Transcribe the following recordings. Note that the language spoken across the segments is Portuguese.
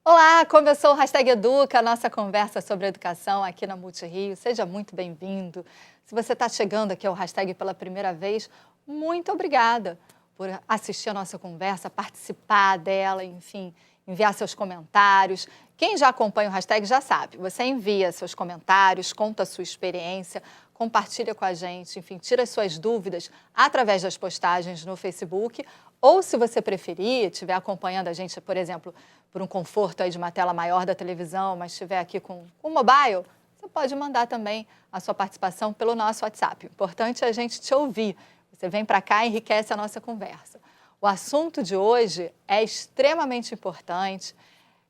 Olá, começou o Hashtag Educa, a nossa conversa sobre educação aqui na Multirio. Seja muito bem-vindo. Se você está chegando aqui ao Hashtag pela primeira vez, muito obrigada por assistir a nossa conversa, participar dela, enfim, enviar seus comentários. Quem já acompanha o Hashtag já sabe, você envia seus comentários, conta a sua experiência, compartilha com a gente, enfim, tira as suas dúvidas através das postagens no Facebook, ou se você preferir, estiver acompanhando a gente, por exemplo, por um conforto aí de uma tela maior da televisão, mas estiver aqui com o mobile, você pode mandar também a sua participação pelo nosso WhatsApp. O importante é a gente te ouvir. Você vem para cá e enriquece a nossa conversa. O assunto de hoje é extremamente importante.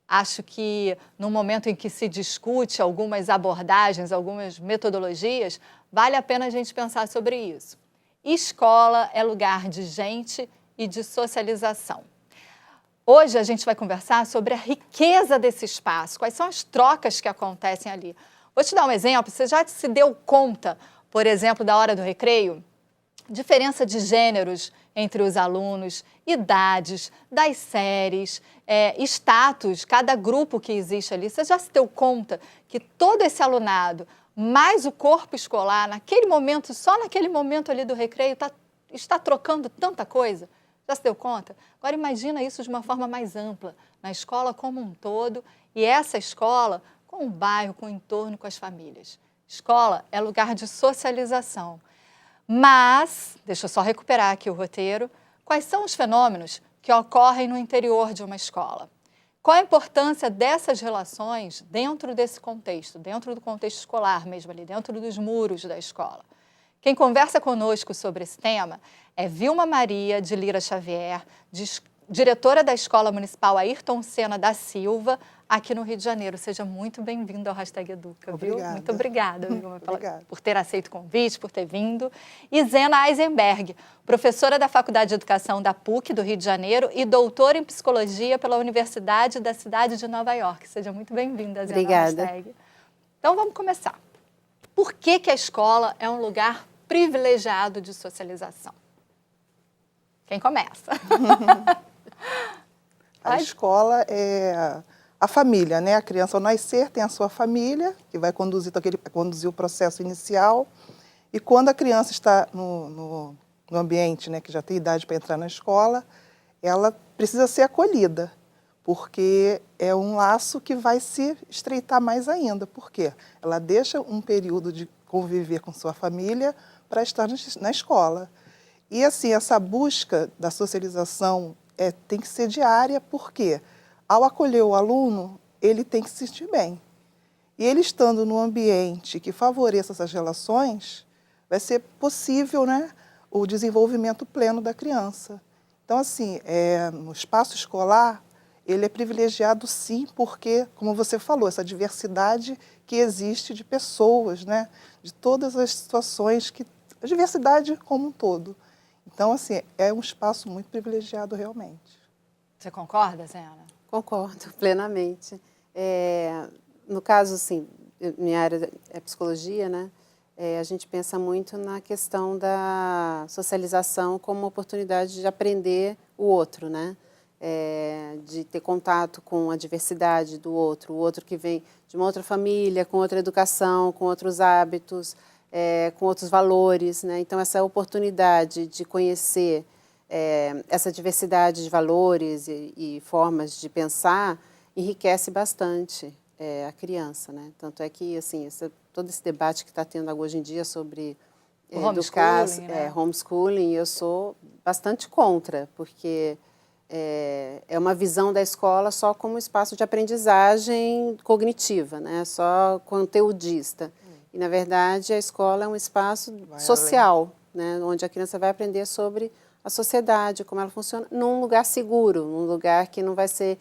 Acho que no momento em que se discute algumas abordagens, algumas metodologias, vale a pena a gente pensar sobre isso. Escola é lugar de gente e de socialização. Hoje a gente vai conversar sobre a riqueza desse espaço, quais são as trocas que acontecem ali. Vou te dar um exemplo, você já se deu conta, por exemplo, da hora do recreio? Diferença de gêneros entre os alunos, idades, das séries, status, cada grupo que existe ali. Você já se deu conta que todo esse alunado, mais o corpo escolar, naquele momento, só naquele momento ali do recreio, está trocando tanta coisa? Já se deu conta? Agora imagina isso de uma forma mais ampla, na escola como um todo, e essa escola com o bairro, com o entorno, com as famílias. Escola é lugar de socialização. Mas, deixa eu só recuperar aqui o roteiro, quais são os fenômenos que ocorrem no interior de uma escola? Qual a importância dessas relações dentro desse contexto, dentro do contexto escolar mesmo ali, dentro dos muros da escola? Quem conversa conosco sobre esse tema é Vilma Maria de Lira Xavier, diretora da Escola Municipal Ayrton Senna da Silva, aqui no Rio de Janeiro. Seja muito bem-vindo ao Hashtag Educa, viu? Muito obrigada, Vilma, por ter aceito o convite, por ter vindo. E Zena Eisenberg, professora da Faculdade de Educação da PUC do Rio de Janeiro e doutora em Psicologia pela Universidade da Cidade de Nova York. Seja muito bem-vinda, Zena. Obrigada. Hashtag. Então, vamos começar. Por que a escola é um lugar privilegiado de socialização? Quem começa? A escola é a família, né? A criança ao nascer tem a sua família, que vai conduzir o processo inicial. E quando a criança está no ambiente, né, que já tem idade para entrar na escola, ela precisa ser acolhida, porque é um laço que vai se estreitar mais ainda. Por quê? Ela deixa um período de conviver com sua família para estar na escola. E assim, essa busca da socialização tem que ser diária, porque ao acolher o aluno, ele tem que se sentir bem. E ele estando num ambiente que favoreça essas relações, vai ser possível, né, o desenvolvimento pleno da criança. Então, assim, no espaço escolar, ele é privilegiado sim, porque, como você falou, essa diversidade que existe de pessoas, né, de todas as situações, a diversidade como um todo. Então, assim, é um espaço muito privilegiado realmente. Você concorda, Zena? Concordo plenamente. No caso, assim, minha área é psicologia, né? A gente pensa muito na questão da socialização como uma oportunidade de aprender o outro, né? De ter contato com a diversidade do outro, o outro que vem de uma outra família, com outra educação, com outros hábitos, com outros valores, né? Então, essa oportunidade de conhecer essa diversidade de valores e formas de pensar enriquece bastante a criança, né? Tanto é que, assim, todo esse debate que está tendo hoje em dia sobre homeschooling, né? Homeschooling, eu sou bastante contra, porque é uma visão da escola só como espaço de aprendizagem cognitiva, né? Só conteudista. E, na verdade, a escola é um espaço social, né? Onde a criança vai aprender sobre a sociedade, como ela funciona, num lugar seguro, num lugar que não vai ser,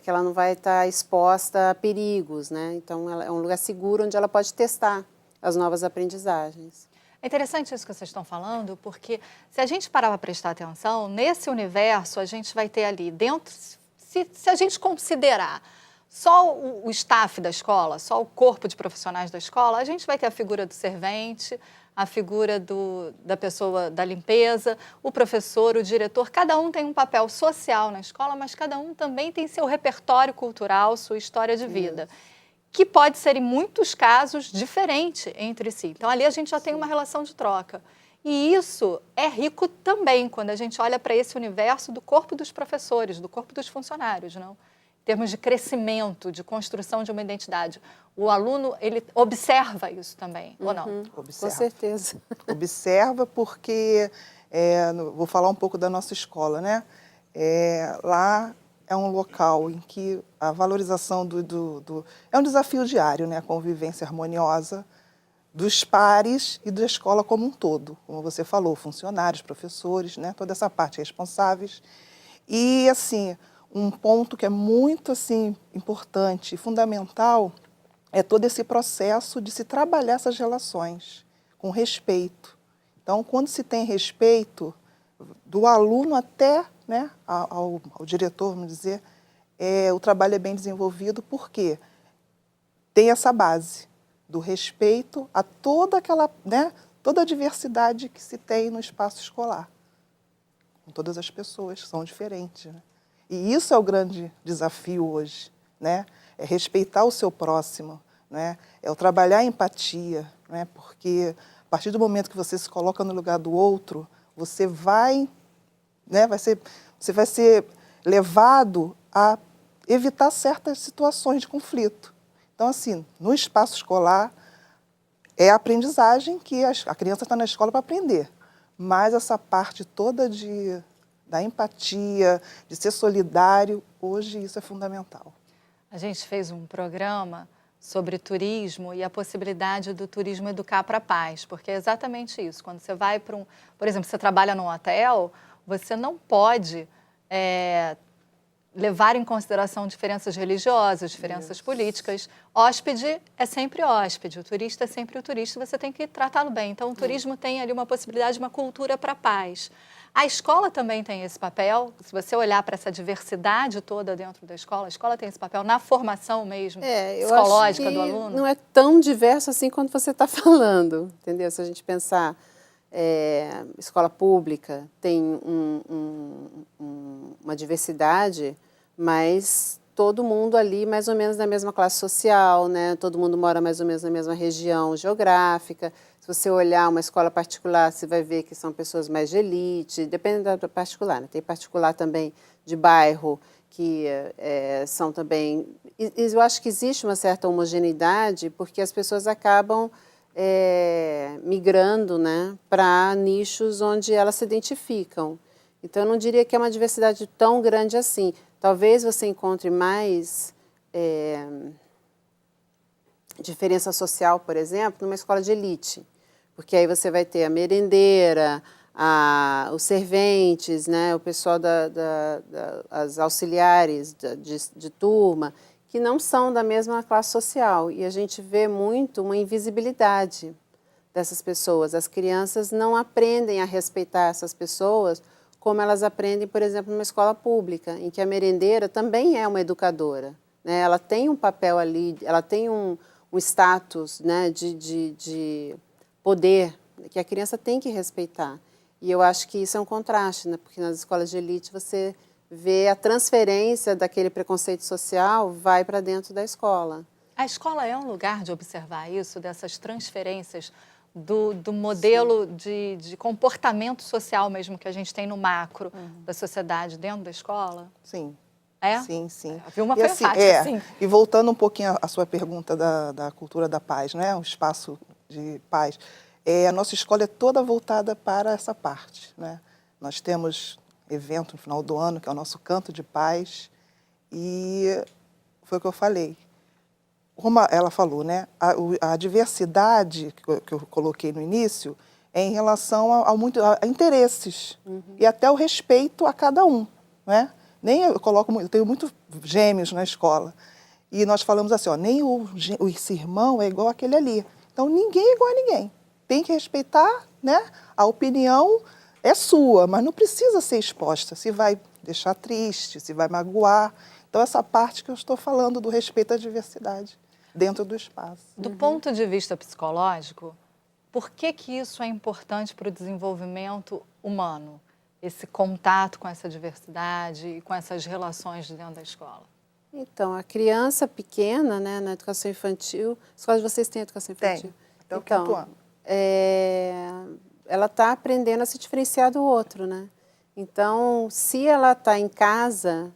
que ela não vai estar exposta a perigos, né? Então, é um lugar seguro onde ela pode testar as novas aprendizagens. É interessante isso que vocês estão falando, porque se a gente parar para prestar atenção, nesse universo a gente vai ter ali dentro, se a gente considerar só o staff da escola, só o corpo de profissionais da escola, a gente vai ter a figura do servente, a figura da pessoa da limpeza, o professor, o diretor. Cada um tem um papel social na escola, mas cada um também tem seu repertório cultural, sua história de vida, que pode ser, em muitos casos, diferente entre si. Então, ali a gente já tem uma relação de troca. E isso é rico também, quando a gente olha para esse universo do corpo dos professores, do corpo dos funcionários, não? Em termos de crescimento, de construção de uma identidade. O aluno, ele observa isso também, ou não? Observa. Com certeza. Observa porque, vou falar um pouco da nossa escola, né? Lá é um local em que a valorização é um desafio diário, né? A convivência harmoniosa dos pares e da escola como um todo. Como você falou, funcionários, professores, né? Toda essa parte, responsáveis. E, assim, um ponto que é muito assim, importante e fundamental é todo esse processo de se trabalhar essas relações com respeito. Então, quando se tem respeito, do aluno até, né, ao diretor, vamos dizer, o trabalho é bem desenvolvido porque tem essa base do respeito a toda aquela, né, toda a diversidade que se tem no espaço escolar. Com todas as pessoas que são diferentes, né? E isso é o grande desafio hoje, né? É respeitar o seu próximo, né? É o trabalhar a empatia, né? Porque a partir do momento que você se coloca no lugar do outro, você vai, né? Você vai ser levado a evitar certas situações de conflito. Então, assim, no espaço escolar, é a aprendizagem que a criança está na escola para aprender, mas essa parte toda da empatia, de ser solidário, hoje isso é fundamental. A gente fez um programa sobre turismo e a possibilidade do turismo educar para a paz, porque é exatamente isso. Quando você vai para por exemplo, você trabalha num hotel, você não pode levar em consideração diferenças religiosas, diferenças políticas. Hóspede é sempre hóspede, o turista é sempre o turista, você tem que tratá-lo bem. Então, o turismo tem ali uma possibilidade, uma cultura para a paz. A escola também tem esse papel. Se você olhar para essa diversidade toda dentro da escola, a escola tem esse papel na formação mesmo, psicológica do aluno. Não é tão diverso assim quanto você está falando, entendeu? Se a gente pensar, escola pública tem uma diversidade, mas todo mundo ali mais ou menos na mesma classe social, né? Todo mundo mora mais ou menos na mesma região geográfica. Se você olhar uma escola particular, você vai ver que são pessoas mais de elite, depende da particular, né? Tem particular também de bairro, que são também... Eu acho que existe uma certa homogeneidade, porque as pessoas acabam migrando, né, para nichos onde elas se identificam. Então, eu não diria que é uma diversidade tão grande assim. Talvez você encontre mais diferença social, por exemplo, numa escola de elite, porque aí você vai ter a merendeira, os serventes, né, o pessoal as auxiliares de turma, que não são da mesma classe social. E a gente vê muito uma invisibilidade dessas pessoas. As crianças não aprendem a respeitar essas pessoas como elas aprendem, por exemplo, numa escola pública, em que a merendeira também é uma educadora, né? Ela tem um papel ali, ela tem um status, né, de poder que a criança tem que respeitar. E eu acho que isso é um contraste, né? Porque nas escolas de elite você vê a transferência daquele preconceito social vai para dentro da escola. A escola é um lugar de observar isso, dessas transferências do modelo de comportamento social mesmo que a gente tem no macro da sociedade dentro da escola? Sim. É? Sim, sim. A Vilma E foi assim, enfática, sim. E voltando um pouquinho à sua pergunta da cultura da paz, né? O espaço de paz. A nossa escola é toda voltada para essa parte, né? Nós temos evento no final do ano, que é o nosso canto de paz, e foi o que eu falei. Como ela falou, né? A diversidade que eu coloquei no início é em relação a interesses e até o respeito a cada um, né? Nem eu tenho muitos gêmeos na escola e nós falamos assim, ó, nem esse irmão é igual aquele ali. Então ninguém é igual a ninguém. Tem que respeitar, né? A opinião é sua, mas não precisa ser exposta. Se vai deixar triste, se vai magoar. Então essa parte que eu estou falando do respeito à diversidade dentro do espaço. Do ponto de vista psicológico, Por que que isso é importante para o desenvolvimento humano? Esse contato com essa diversidade e com essas relações dentro da escola? Então, a criança pequena, né, na educação infantil, a escola de vocês tem educação infantil? Até o quinto ano. Ela está aprendendo a se diferenciar do outro, né? Então, se ela está em casa,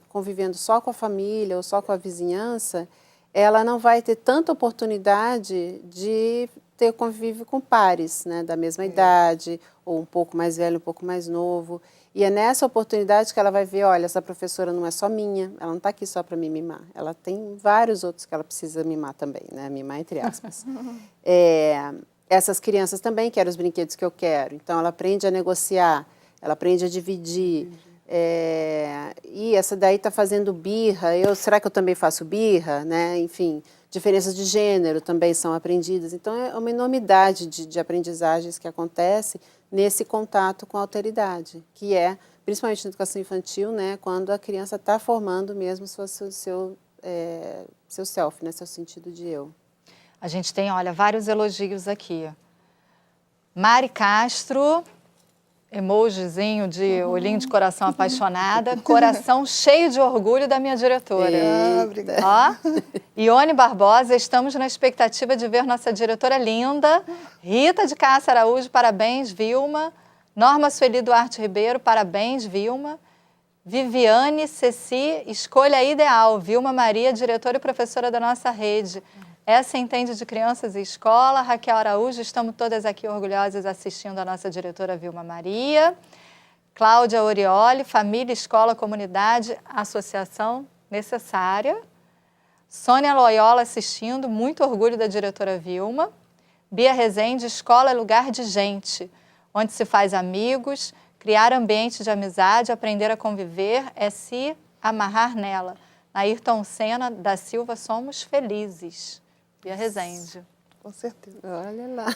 convivendo só com a família ou só com a vizinhança, ela não vai ter tanta oportunidade de ter convívio com pares, né, da mesma idade, ou um pouco mais velho, um pouco mais novo. E é nessa oportunidade que ela vai ver, olha, essa professora não é só minha, ela não está aqui só para me mimar, ela tem vários outros que ela precisa mimar também, né, mimar entre aspas. Essas crianças também querem os brinquedos que eu quero, então ela aprende a negociar, ela aprende a dividir. E essa daí está fazendo birra, será que eu também faço birra? Né? Enfim, diferenças de gênero também são aprendidas. Então, é uma enormidade de aprendizagens que acontece nesse contato com a alteridade, que é, principalmente na educação infantil, né, quando a criança está formando mesmo seu self, né, seu sentido de eu. A gente tem, olha, vários elogios aqui. Mari Castro, emojizinho de olhinho de coração apaixonada, coração cheio de orgulho da minha diretora. Obrigada. Ó, Ione Barbosa, estamos na expectativa de ver nossa diretora linda. Rita de Cássia Araújo, parabéns, Vilma. Norma Sueli Duarte Ribeiro, parabéns, Vilma. Viviane Ceci, escolha ideal. Vilma Maria, diretora e professora da nossa rede. Essa entende de crianças e escola. Raquel Araújo, estamos todas aqui orgulhosas assistindo a nossa diretora Vilma Maria. Cláudia Orioli, família, escola, comunidade, associação necessária. Sônia Loyola assistindo, muito orgulho da diretora Vilma. Bia Rezende, escola é lugar de gente, onde se faz amigos, criar ambiente de amizade, aprender a conviver é se amarrar nela. Ayrton Senna da Silva, somos felizes. Bia Rezende. Com certeza. Olha lá.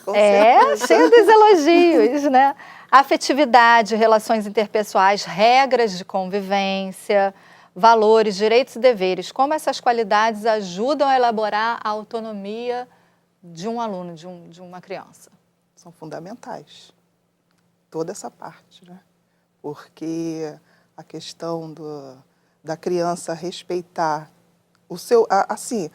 Cheio dos elogios, né? Afetividade, relações interpessoais, regras de convivência, valores, direitos e deveres. Como essas qualidades ajudam a elaborar a autonomia de um aluno, de uma criança? São fundamentais. Toda essa parte, né? Porque a questão da criança respeitar o seu... Assim,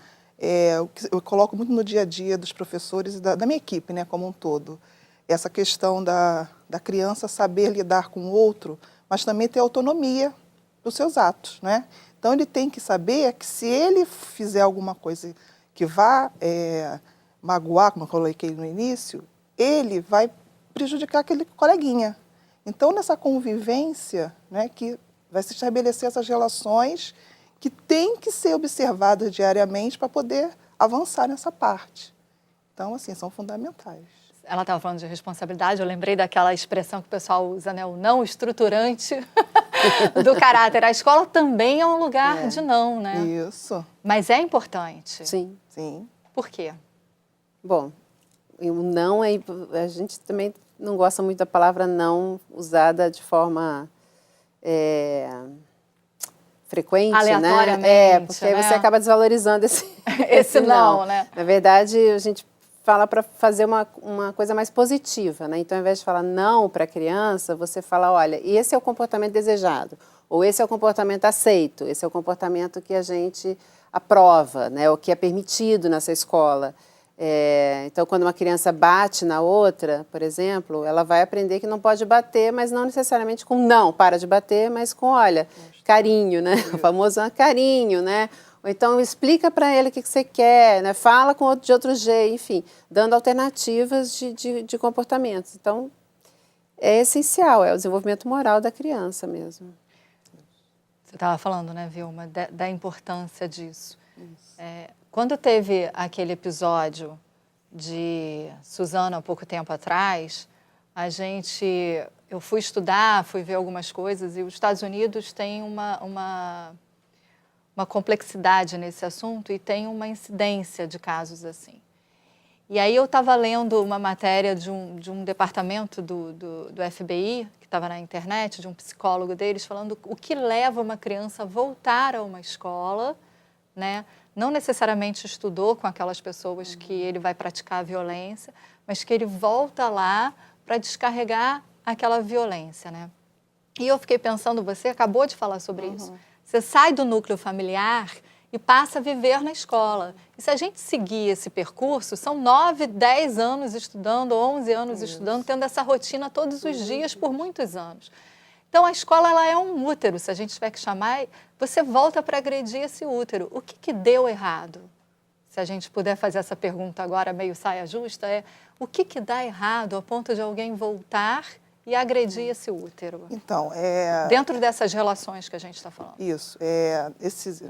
eu coloco muito no dia a dia dos professores e da minha equipe, né, como um todo. Essa questão da criança saber lidar com o outro, mas também ter autonomia dos seus atos, né? Então, ele tem que saber que se ele fizer alguma coisa que vá magoar, como eu coloquei no início, ele vai prejudicar aquele coleguinha. Então, nessa convivência, né, que vai se estabelecer essas relações que têm que ser observadas diariamente para poder avançar nessa parte. Então, assim, são fundamentais. Ela estava falando de responsabilidade, eu lembrei daquela expressão que o pessoal usa, né? O não estruturante do caráter. A escola também é um lugar de não, né? Isso. Mas é importante. Sim. Sim. Por quê? Bom, o não, a gente também não gosta muito da palavra não usada de forma frequente, aleatoriamente, né? Porque aí né? você acaba desvalorizando esse não, né? Na verdade, a gente fala para fazer uma coisa mais positiva, né? Então, ao invés de falar não para a criança, você fala, olha, esse é o comportamento desejado, ou esse é o comportamento aceito, esse é o comportamento que a gente aprova, né? O que é permitido nessa escola. Então, quando uma criança bate na outra, por exemplo, ela vai aprender que não pode bater, mas não necessariamente com não, para de bater, mas com, olha, carinho, né? O famoso carinho, né? Ou então explica para ele o que você quer, né? Fala de outro jeito, enfim, dando alternativas de comportamentos. Então, é essencial, é o desenvolvimento moral da criança mesmo. Você estava falando, né, Vilma, da importância disso. Quando teve aquele episódio de Suzana há pouco tempo atrás, eu fui estudar, fui ver algumas coisas, e os Estados Unidos têm uma complexidade nesse assunto e tem uma incidência de casos assim. E aí eu estava lendo uma matéria de um departamento do FBI, que estava na internet, de um psicólogo deles, falando o que leva uma criança a voltar a uma escola, né? Não necessariamente estudou com aquelas pessoas que ele vai praticar a violência, mas que ele volta lá para descarregar aquela violência, né? E eu fiquei pensando, você acabou de falar sobre isso. Você sai do núcleo familiar e passa a viver na escola. E se a gente seguir esse percurso, são 9, 10 anos estudando, 11 anos estudando, tendo essa rotina todos os dias por muitos anos. Então, a escola ela é um útero, se a gente tiver que chamar, você volta para agredir esse útero. O que deu errado? Se a gente puder fazer essa pergunta agora, meio saia justa, o que dá errado a ponto de alguém voltar e agredir esse útero? Então, dentro dessas relações que a gente está falando. Isso, esse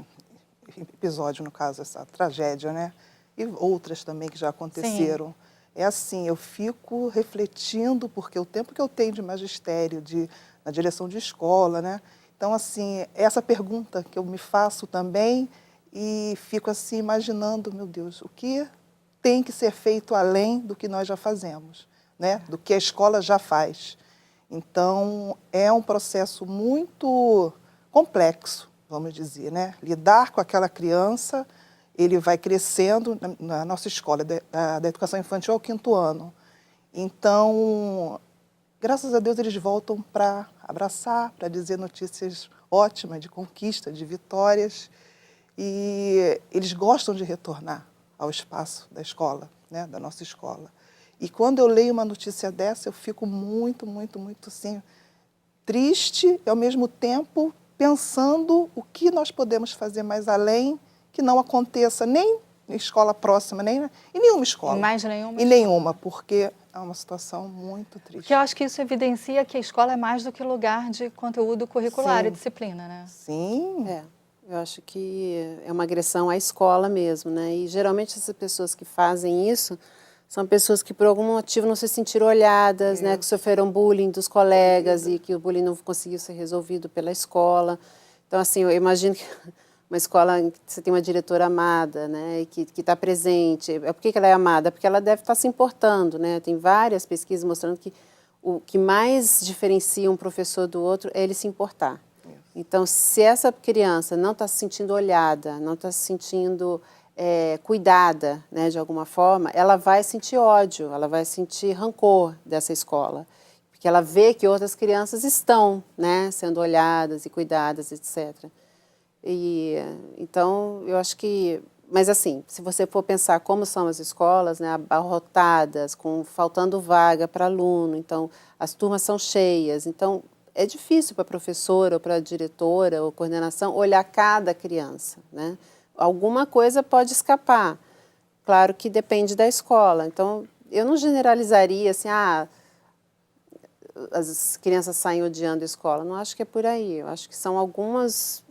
episódio, no caso, essa tragédia, né? E outras também que já aconteceram. Sim. É assim, eu fico refletindo, porque o tempo que eu tenho de magistério, na direção de escola, né? Então, assim, essa pergunta que eu me faço também e fico assim imaginando, meu Deus, o que tem que ser feito além do que nós já fazemos, né? Do que a escola já faz. Então, é um processo muito complexo, vamos dizer, né? Lidar com aquela criança, ele vai crescendo na nossa escola, da educação infantil ao 5º ano. Então, graças a Deus, eles voltam para abraçar, para dizer notícias ótimas de conquista, de vitórias. E eles gostam de retornar ao espaço da escola, né? Da nossa escola. E quando eu leio uma notícia dessa, eu fico muito, muito, muito assim, triste e, ao mesmo tempo, pensando o que nós podemos fazer mais além, que não aconteça nem em escola próxima, nem em nenhuma escola. Mais nenhuma? Em nenhuma, porque é uma situação muito triste. Porque eu acho que isso evidencia que a escola é mais do que lugar de conteúdo curricular. Sim. E disciplina, né? Sim. Eu acho que é uma agressão à escola mesmo, né? E geralmente essas pessoas que fazem isso são pessoas que por algum motivo não se sentiram olhadas, né? Que sofreram bullying dos colegas e que o bullying não conseguiu ser resolvido pela escola. Então, assim, eu imagino que uma escola em que você tem uma diretora amada, né? E que está presente. Por que ela é amada? Porque ela deve estar se importando, né? Tem várias pesquisas mostrando que o que mais diferencia um professor do outro é ele se importar. Então, se essa criança não está se sentindo olhada, não está se sentindo cuidada, né, de alguma forma, ela vai sentir ódio, ela vai sentir rancor dessa escola, porque ela vê que outras crianças estão, né, sendo olhadas e cuidadas, etc. E, então, eu acho que... Mas, assim, se você for pensar como são as escolas, né, abarrotadas, faltando vaga para aluno, então, as turmas são cheias, então... É difícil para a professora, ou para a diretora, ou coordenação, olhar cada criança, né? Alguma coisa pode escapar. Claro que depende da escola. Então, eu não generalizaria assim, as crianças saem odiando a escola. Não acho que é por aí. Eu acho que são algumas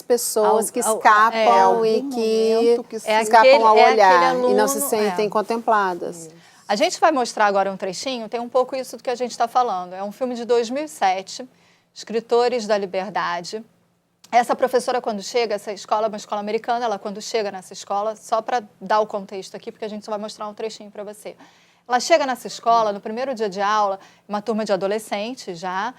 pessoas que escapam e que escapam ao olhar e não se sentem contempladas. A gente vai mostrar agora um trechinho, tem um pouco isso do que a gente está falando. É um filme de 2007, Escritores da Liberdade. Essa professora, quando chega, essa escola é uma escola americana, ela quando chega nessa escola, só para dar o contexto aqui, porque a gente só vai mostrar um trechinho para você. Ela chega nessa escola, no primeiro dia de aula, uma turma de adolescentes já,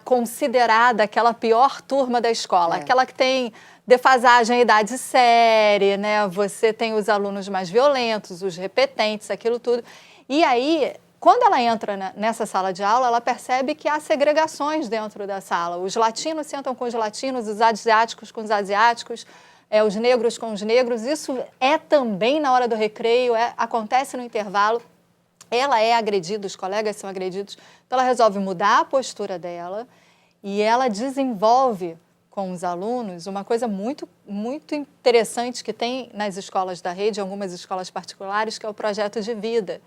considerada aquela pior turma da escola, aquela que tem defasagem, idade série, né? Você tem os alunos mais violentos, os repetentes, aquilo tudo. E aí, quando ela entra nessa sala de aula, ela percebe que há segregações dentro da sala. Os latinos sentam com os latinos, os asiáticos com os asiáticos, os negros com os negros. Isso é também na hora do recreio, acontece no intervalo. Ela é agredida, os colegas são agredidos. Então, ela resolve mudar a postura dela e ela desenvolve com os alunos uma coisa muito, muito interessante que tem nas escolas da rede, algumas escolas particulares, que é o projeto de vida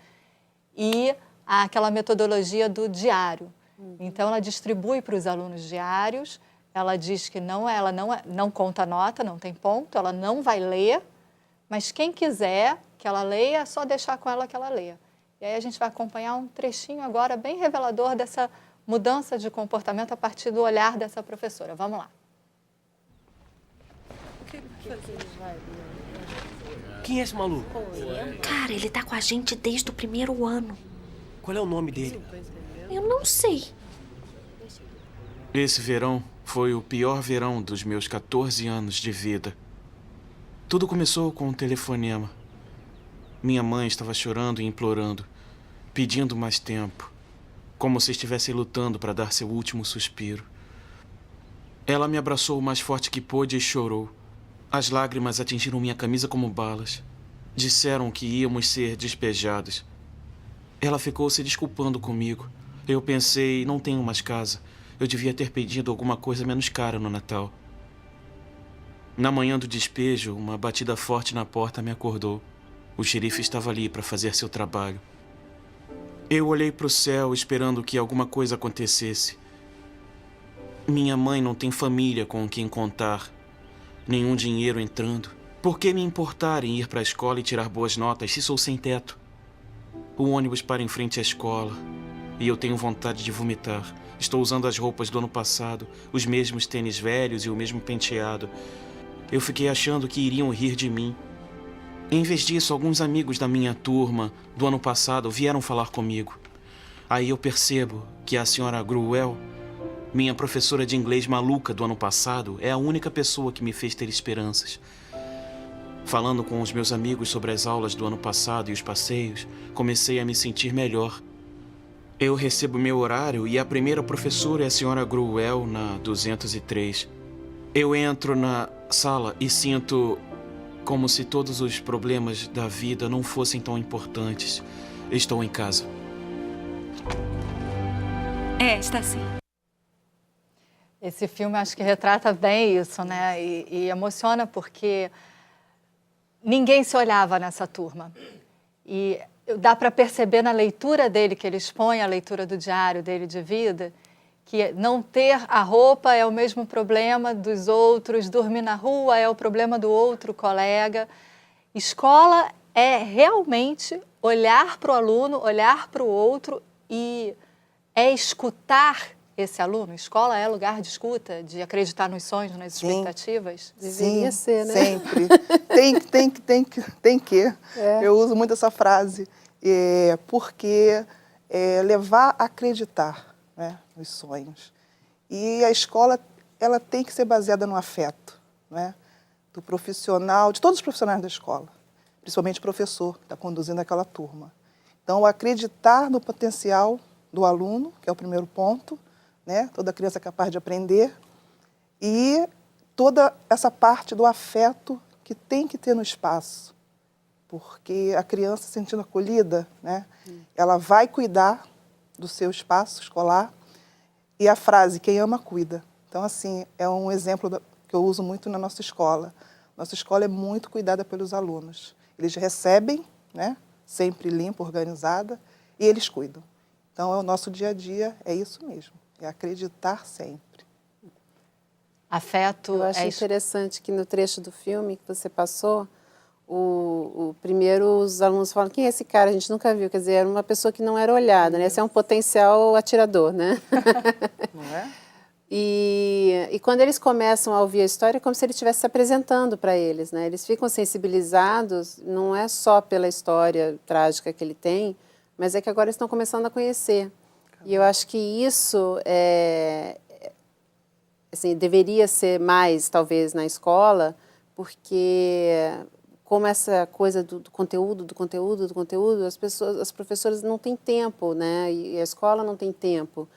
e aquela metodologia do diário. Então, ela distribui para os alunos diários, ela diz que ela não conta nota, não tem ponto, ela não vai ler, mas quem quiser que ela leia, é só deixar com ela que ela leia. E aí a gente vai acompanhar um trechinho agora bem revelador dessa mudança de comportamento a partir do olhar dessa professora. Vamos lá. Quem é esse maluco? Cara, ele tá com a gente desde o primeiro ano. Qual é o nome dele? Eu não sei. Esse verão Foi o pior verão dos meus 14 anos de vida. Tudo começou com um telefonema. Minha mãe estava chorando e implorando, pedindo mais tempo, como se estivesse lutando para dar seu último suspiro. Ela me abraçou o mais forte que pôde e chorou. As lágrimas atingiram minha camisa como balas. Disseram que íamos ser despejados. Ela ficou se desculpando comigo. Eu pensei, não tenho mais casa. Eu devia ter pedido alguma coisa menos cara no Natal. Na manhã do despejo, uma batida forte na porta me acordou. O xerife estava ali para fazer seu trabalho. Eu olhei para o céu esperando que alguma coisa acontecesse. Minha mãe não tem família com quem contar. Nenhum dinheiro entrando. Por que me importar em ir para a escola e tirar boas notas se sou sem teto? O ônibus para em frente à escola e eu tenho vontade de vomitar. Estou usando as roupas do ano passado, os mesmos tênis velhos e o mesmo penteado. Eu fiquei achando que iriam rir de mim. Em vez disso, alguns amigos da minha turma do ano passado vieram falar comigo. Aí eu percebo que a senhora Gruel, minha professora de inglês maluca do ano passado, é a única pessoa que me fez ter esperanças. Falando com os meus amigos sobre as aulas do ano passado e os passeios, comecei a me sentir melhor. Eu recebo meu horário e a primeira professora é a senhora Gruel na 203. Eu entro na sala e sinto como se todos os problemas da vida não fossem tão importantes. Estou em casa. Está sim. Esse filme acho que retrata bem isso, né? E emociona porque ninguém se olhava nessa turma. E dá para perceber na leitura dele, que ele expõe a leitura do diário dele de vida, que não ter a roupa é o mesmo problema dos outros, dormir na rua é o problema do outro colega. Escola é realmente olhar para o aluno, olhar para o outro e é escutar esse aluno. Escola é lugar de escuta, de acreditar nos sonhos, nas expectativas. Deveria ser, né? Sempre. Tem que. É. Eu uso muito essa frase, porque levar a acreditar, né, nos sonhos. E a escola, ela tem que ser baseada no afeto, né, do profissional, de todos os profissionais da escola, principalmente o professor que está conduzindo aquela turma. Então, acreditar no potencial do aluno, que é o primeiro ponto, né, toda criança é capaz de aprender, e toda essa parte do afeto que tem que ter no espaço, porque a criança se sentindo acolhida, né, ela vai cuidar do seu espaço escolar, e a frase, quem ama, cuida. Então, assim, é um exemplo que eu uso muito na nossa escola. Nossa escola é muito cuidada pelos alunos. Eles recebem, né, sempre limpa, organizada, e eles cuidam. Então, o nosso dia a dia é isso mesmo, é acreditar sempre. Afeto. Eu acho interessante que no trecho do filme que você passou, primeiro os alunos falam, quem é esse cara? A gente nunca viu. Quer dizer, era uma pessoa que não era olhada, né? Esse é um potencial atirador, né? Não é? E quando eles começam a ouvir a história, é como se ele estivesse se apresentando para eles, né? Eles ficam sensibilizados, não é só pela história trágica que ele tem, mas é que agora eles estão começando a conhecer. E eu acho que isso assim, deveria ser mais, talvez, na escola, porque como essa coisa do conteúdo, as professoras não têm tempo, né? E a escola não tem tempo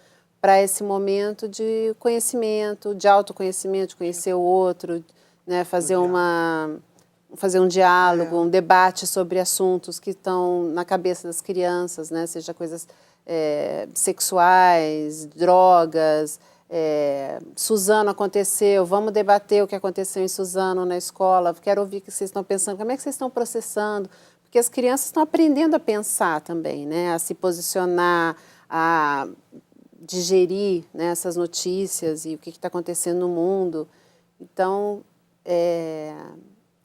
para esse momento de conhecimento, de autoconhecimento, de conhecer o outro, né? Fazer um diálogo, um debate sobre assuntos que estão na cabeça das crianças, né? Seja coisas sexuais, drogas. Suzano aconteceu, vamos debater o que aconteceu em Suzano na escola, quero ouvir o que vocês estão pensando, como é que vocês estão processando, porque as crianças estão aprendendo a pensar também, né? A se posicionar, a digerir, né, essas notícias e o que está acontecendo no mundo. Então,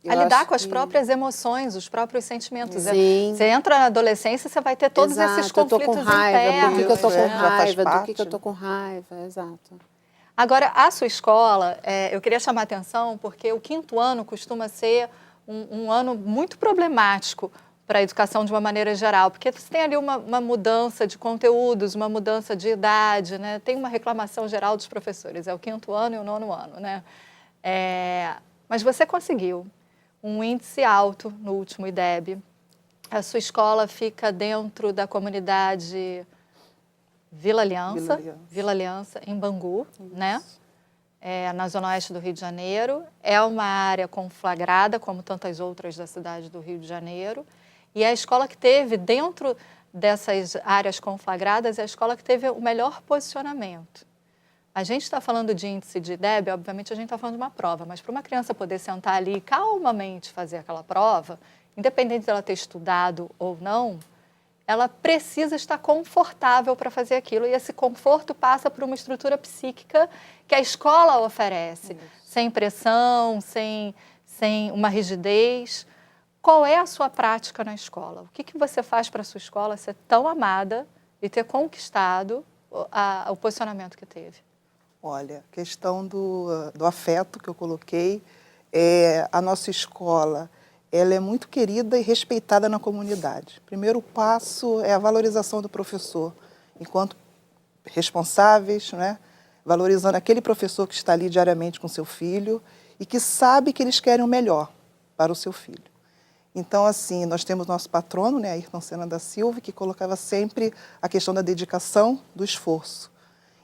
a lidar com as próprias emoções, os próprios sentimentos. Sim. Você entra na adolescência, você vai ter todos esses conflitos internos. Eu estou com raiva, por que eu estou com raiva, parte, do que eu estou com raiva, exato. Agora, a sua escola, eu queria chamar a atenção porque o 5º ano costuma ser um ano muito problemático para a educação de uma maneira geral? Porque você tem ali uma mudança de conteúdos, uma mudança de idade, né? Tem uma reclamação geral dos professores, é o 5º ano e o 9º ano, né? Mas você conseguiu um índice alto no último IDEB. A sua escola fica dentro da comunidade Vila Aliança, em Bangu, né? Na zona oeste do Rio de Janeiro. É uma área conflagrada, como tantas outras da cidade do Rio de Janeiro. E a escola que teve, dentro dessas áreas conflagradas, é a escola que teve o melhor posicionamento. A gente está falando de índice de IDEB, obviamente a gente está falando de uma prova, mas para uma criança poder sentar ali e calmamente fazer aquela prova, independente dela ter estudado ou não, ela precisa estar confortável para fazer aquilo. E esse conforto passa por uma estrutura psíquica que a escola oferece, sem pressão, sem uma rigidez. Qual é a sua prática na escola? O que você faz para a sua escola ser tão amada e ter conquistado o posicionamento que teve? Olha, a questão do afeto que eu coloquei, a nossa escola, ela é muito querida e respeitada na comunidade. O primeiro passo é a valorização do professor, enquanto responsáveis, né? Valorizando aquele professor que está ali diariamente com seu filho e que sabe que eles querem o melhor para o seu filho. Então, assim, nós temos nosso patrono, né, Ayrton Senna da Silva, que colocava sempre a questão da dedicação, do esforço.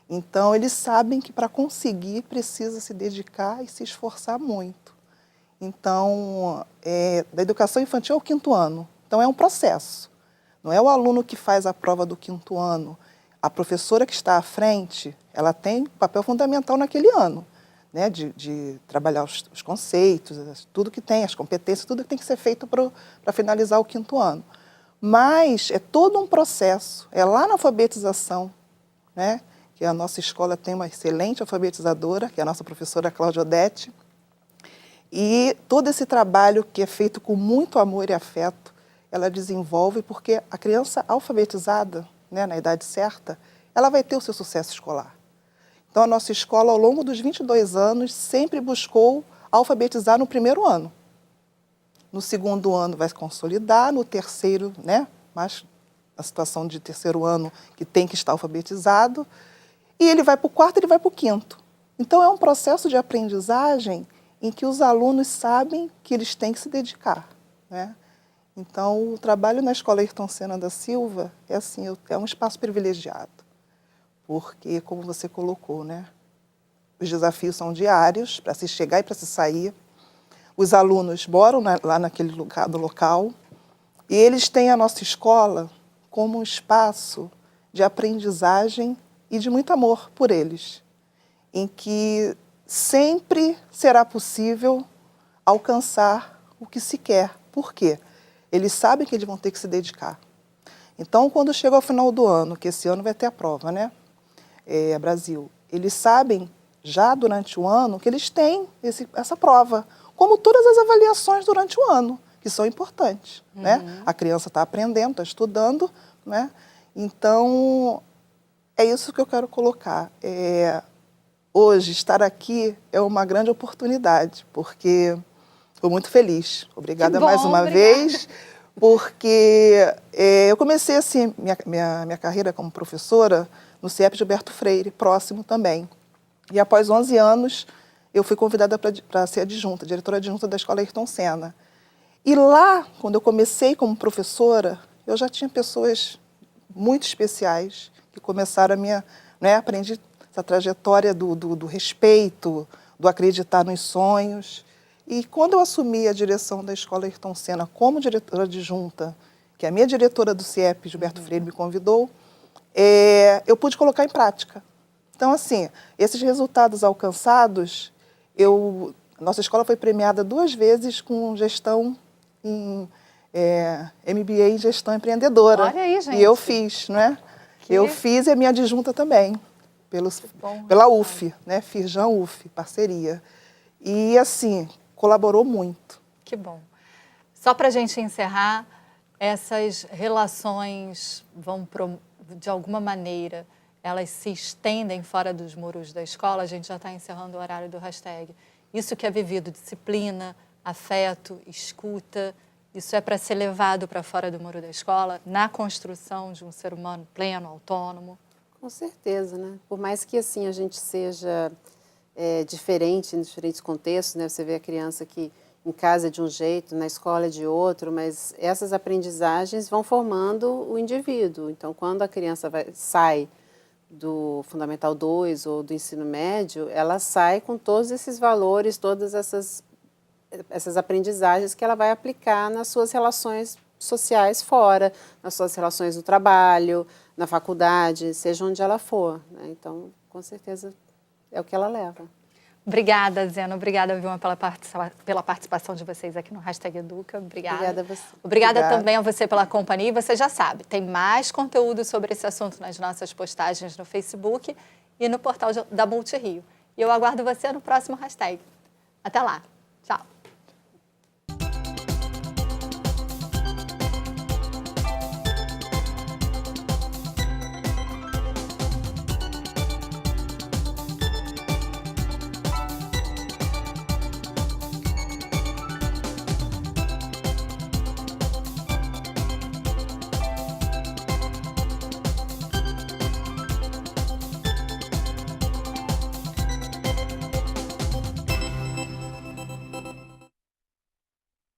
Então, eles sabem que para conseguir precisa se dedicar e se esforçar muito. Então, da educação infantil ao 5º ano. Então, é um processo. Não é o aluno que faz a prova do 5º ano. A professora que está à frente, ela tem um papel fundamental naquele ano, né, de trabalhar os conceitos, tudo que tem, as competências, tudo que tem que ser feito para finalizar o 5º ano. Mas é todo um processo, é lá na alfabetização, né, que a nossa escola tem uma excelente alfabetizadora, que é a nossa professora Cláudia Odete, e todo esse trabalho que é feito com muito amor e afeto, ela desenvolve porque a criança alfabetizada, né, na idade certa, ela vai ter o seu sucesso escolar. Então, a nossa escola, ao longo dos 22 anos, sempre buscou alfabetizar no 1º ano. No 2º ano vai se consolidar, no 3º, né, mas na situação de 3º ano que tem que estar alfabetizado, e ele vai para o 4º, ele vai para o 5º. Então, é um processo de aprendizagem em que os alunos sabem que eles têm que se dedicar, né? Então, o trabalho na Escola Ayrton Senna da Silva é assim, é um espaço privilegiado. Porque, como você colocou, né, os desafios são diários, para se chegar e para se sair. Os alunos moram lá naquele lugar, no local, e eles têm a nossa escola como um espaço de aprendizagem e de muito amor por eles, em que sempre será possível alcançar o que se quer. Por quê? Eles sabem que eles vão ter que se dedicar. Então, quando chega ao final do ano, que esse ano vai ter a prova, né? Brasil, eles sabem já durante o ano que eles têm essa prova, como todas as avaliações durante o ano, que são importantes, né? A criança está aprendendo, está estudando, né? Então, é isso que eu quero colocar. Hoje, estar aqui é uma grande oportunidade, porque estou muito feliz. Obrigada mais uma vez, porque eu comecei assim, minha carreira como professora no CIEP Gilberto Freire, próximo também. E após 11 anos, eu fui convidada para ser adjunta, diretora adjunta da Escola Ayrton Senna. E lá, quando eu comecei como professora, eu já tinha pessoas muito especiais que começaram aprendi essa trajetória do respeito, do acreditar nos sonhos. E quando eu assumi a direção da Escola Ayrton Senna como diretora adjunta, que a minha diretora do CIEP, Gilberto Freire, me convidou, eu pude colocar em prática. Então, assim, esses resultados alcançados, nossa escola foi premiada 2 vezes com gestão em MBA em gestão empreendedora. Olha aí, gente. E eu fiz, né? Eu fiz e a minha adjunta também, pela UF, né? Firjan UF, parceria. E, assim, colaborou muito. Que bom. Só para a gente encerrar, essas relações de alguma maneira, elas se estendem fora dos muros da escola? A gente já está encerrando o horário do hashtag. Isso que é vivido, disciplina, afeto, escuta, Isso é para ser levado para fora do muro da escola, na construção de um ser humano pleno, autônomo? Com certeza, né? Por mais que assim a gente seja diferente em diferentes contextos, né? Você vê a criança que em casa é de um jeito, na escola é de outro, mas essas aprendizagens vão formando o indivíduo. Então, quando a criança sai do Fundamental 2 ou do ensino médio, ela sai com todos esses valores, todas essas aprendizagens que ela vai aplicar nas suas relações sociais fora, nas suas relações no trabalho, na faculdade, seja onde ela for, né? Então, com certeza, é o que ela leva. Obrigada, Zena. Obrigada, Vilma, pela participação de vocês aqui no Hashtag Educa. Obrigada. Obrigada a você. Obrigada também a você pela companhia. E você já sabe, tem mais conteúdo sobre esse assunto nas nossas postagens no Facebook e no portal da Multirio. E eu aguardo você no próximo Hashtag. Até lá. Tchau.